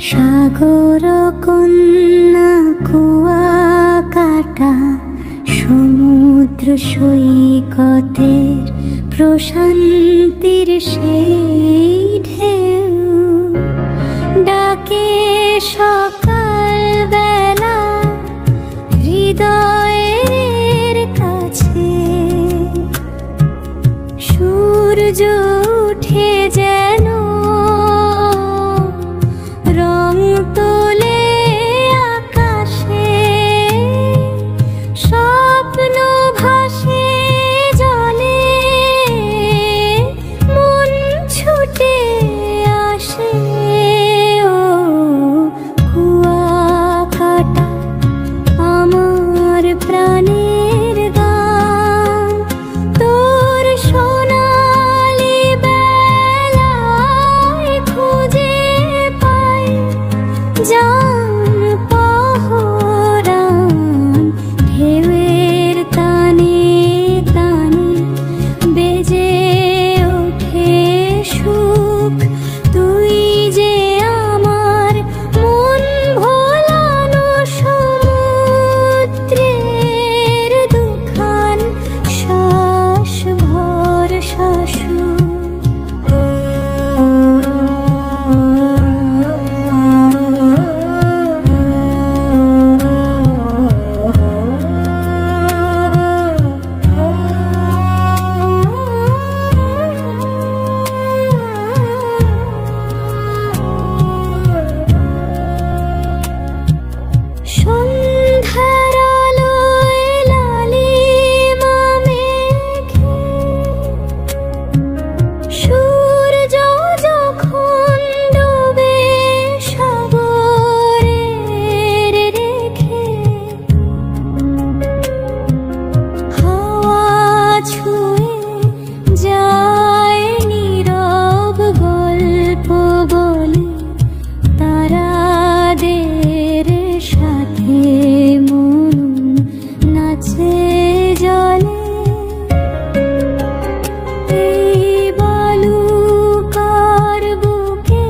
সাগর কন্যা কুয়াকাটা সমুদ্র সৈকতের প্রশান্তির সেই ঢেউ ডাকে সকাল বেলা হৃদয়ের কাছে। সূর্য উঠে যেন রং তোলে আকাশে, স্বপ্ন ভাসে জলে, মন ছুটে আসে। ও কুয়াকাটা আমার প্রাণের গান, তোর সোনালি বেলায় খুঁজে পাই জান পহরান। ঢেউয়ের তানে তানে বেজে ওঠে সুখ, তুই যে আমার মন ভোলানো সমুদ্রের দুখান শ্বাস ভরসা সুর। সন্ধ্যার আলোয় লালিমা মেঘে সূর্য যখন ডুবে সাগরের রেখে, হাওয়া ছুঁয়ে যায় নীরব গল্প বলে, তারাদের সাথে মন নাচে জলে। এই বালুকার বুকে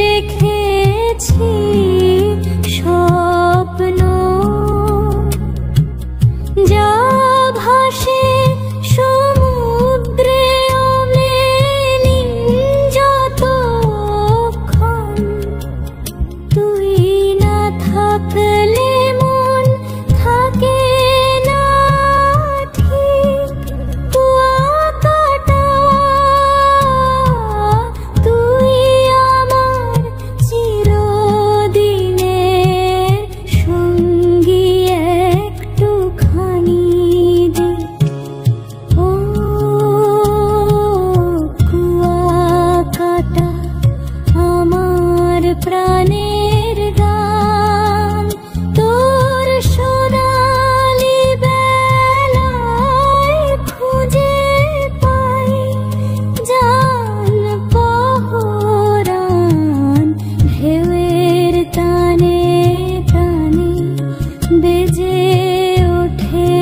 রেখেছি স্বপ্ন, যা ভাসে সমুদ্রে অম্লেনীল যতক্ষণ। তুই না থাকলে মন থাকে না ঠিক। কুয়াকাটা তুই আমার চিরদিনের সঙ্গী, একটুখানি দে। ও কুয়াকাটা আমার প্রাণের গান, তোর সোনালি বেলায় খুঁজে পাই জান পহরান। ঢেউয়ের তানে তানে বেজে ওঠে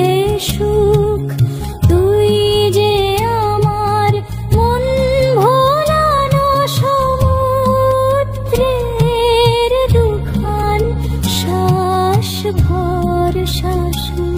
সুখ, তুই যে আমার মন ভোলানো সমুদ্রের দুখান শ্বাস ভরসা সুর।